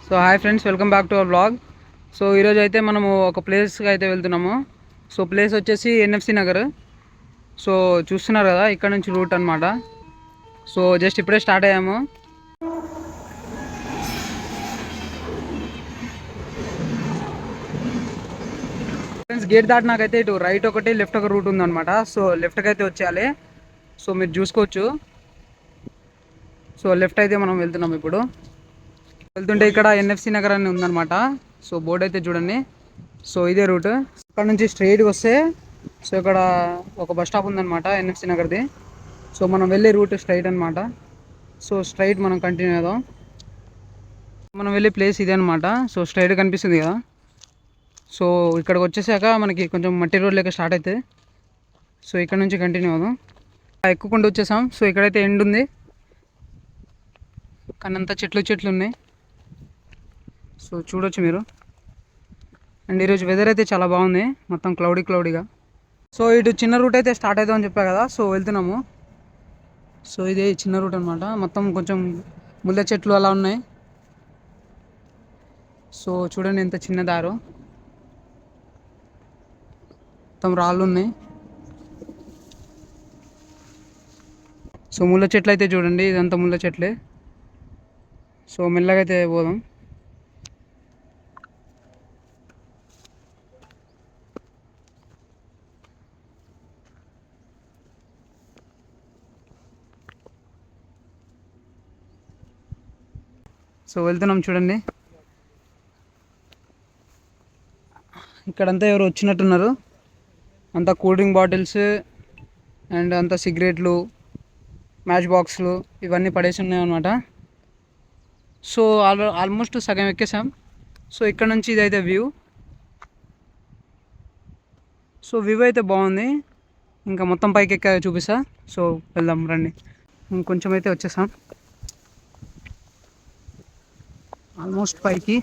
So hi friends, welcome back to our blog. So ఈరోజు అయితే మనము ఒక ప్లేస్కి అయితే వెళ్తున్నాము. సో ప్లేస్ వచ్చేసి ఎన్ఎఫ్సి నగర్. సో చూస్తున్నారు కదా, ఇక్కడ నుంచి రూట్ అనమాట. సో జస్ట్ ఇప్పుడే స్టార్ట్ అయ్యాము. ఫ్రెండ్స్, గేట్ దాటినాకైతే ఇటు రైట్ ఒకటి లెఫ్ట్ ఒక రూట్ ఉందన్నమాట. సో లెఫ్ట్కి అయితే వచ్చేయాలి. సో మీరు చూసుకోవచ్చు. సో లెఫ్ట్ అయితే మనం వెళ్తున్నాం ఇప్పుడు. వెళ్తుంటే ఇక్కడ ఎన్ఎఫ్సి నగర్ అని ఉందన్నమాట. సో బోర్డు అయితే చూడండి. సో ఇదే రూట్. ఇక్కడ నుంచి స్ట్రైట్గా వస్తే సో ఇక్కడ ఒక బస్ స్టాప్ ఉందన్నమాట ఎన్ఎఫ్సి నగర్ది. సో మనం వెళ్ళే రూట్ స్ట్రైట్ అనమాట. సో స్ట్రైట్ మనం కంటిన్యూ అవుదాం. మనం వెళ్ళే ప్లేస్ ఇదే అనమాట. సో స్ట్రైట్ కనిపిస్తుంది కదా. సో ఇక్కడికి వచ్చేసాక మనకి కొంచెం మట్టి రోడ్ లెక్క స్టార్ట్ అవుతుంది. సో ఇక్కడ నుంచి కంటిన్యూ అవుదాం. ఎక్కుకుండా వచ్చేసాం. సో ఇక్కడైతే ఎండ్ ఉంది, కానీ అంతా చెట్లు ఉన్నాయి. సో చూడొచ్చు మీరు. అండ్ ఈరోజు వెదర్ అయితే చాలా బాగుంది, మొత్తం క్లౌడీగా. సో ఇటు చిన్న రూట్ అయితే స్టార్ట్ అవుతామని చెప్పా కదా. సో వెళ్తున్నాము. సో ఇదే చిన్న రూట్ అనమాట. మొత్తం కొంచెం ముళ్ళ చెట్లు అలా ఉన్నాయి. సో చూడండి ఎంత చిన్న దారు, మొత్తం రాళ్ళు ఉన్నాయి. సో ముళ్ళ చెట్లు అయితే చూడండి, ఇదంతా ముళ్ళ చెట్లే. సో మెల్లగా అయితే పోదాం. సో వెళ్తున్నాం చూడండి. ఇక్కడంతా ఎవరు వచ్చినట్టున్నారు. అంతా కూల్ డ్రింక్ బాటిల్స్ అండ్ అంతా సిగరెట్లు, మ్యాచ్ బాక్స్లు ఇవన్నీ పడేసి ఉన్నాయి అనమాట. సో ఆల్మోస్ట్ సగం ఎక్కేసాం. సో ఇక్కడ నుంచి ఇదైతే వ్యూ. సో వ్యూ అయితే బాగుంది. ఇంకా మొత్తం పైకి ఎక్కా చూపిస్తా. సో వెళ్దాం రండి. ఇంకొంచెం అయితే వచ్చేసాం ఆల్మోస్ట్ పైకి.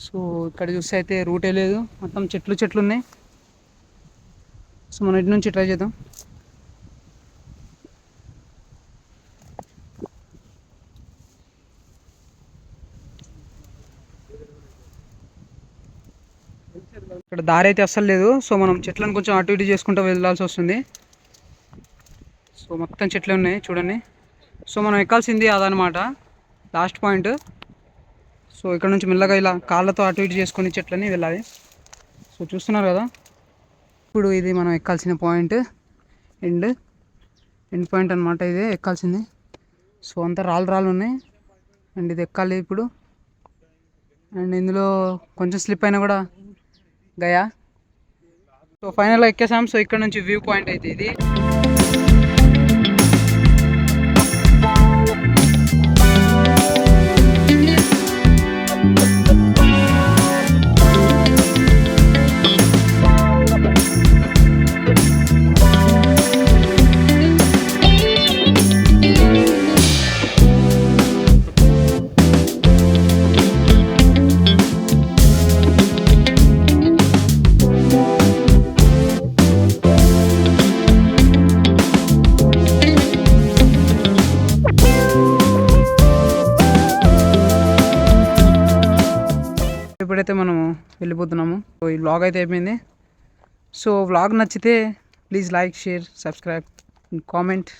సో ఇక్కడ చూస్తే అయితే రూటే లేదు, మొత్తం చెట్లు ఉన్నాయి. సో మనం ఇటు నుంచి ట్రై చేద్దాం. ఇక్కడ దారి అయితే అస్సలు లేదు. సో మనం చెట్లను కొంచెం అటు ఇటు చేసుకుంటూ వెళ్ళాల్సి వస్తుంది. సో మొత్తం చెట్లే ఉన్నాయి చూడండి. సో మనం ఎక్కాల్సింది అదనమాట, లాస్ట్ పాయింట్. సో ఇక్కడ నుంచి మెల్లగా ఇలా కాళ్ళతో అటు ఇటు చేసుకొని చెట్లని వెళ్ళాలి. సో చూస్తున్నారు కదా, ఇప్పుడు ఇది మనం ఎక్కాల్సిన పాయింట్, ఎండ్ పాయింట్ అనమాట. ఇదే ఎక్కాల్సింది. సో అంతా రాళ్ళు ఉన్నాయి. అండ్ ఇది ఎక్కాలి ఇప్పుడు. అండ్ ఇందులో కొంచెం స్లిప్ అయినా కూడా గయా. సో ఫైనల్గా ఎక్కేసాం. సో ఇక్కడ నుంచి వ్యూ పాయింట్ అయితే ఇది. ఇప్పుడైతే మనము వెళ్ళిపోతున్నాము. సో ఈ వ్లాగ్ అయితే అయిపోయింది. సో వ్లాగ్ నచ్చితే please like, share, subscribe, comment.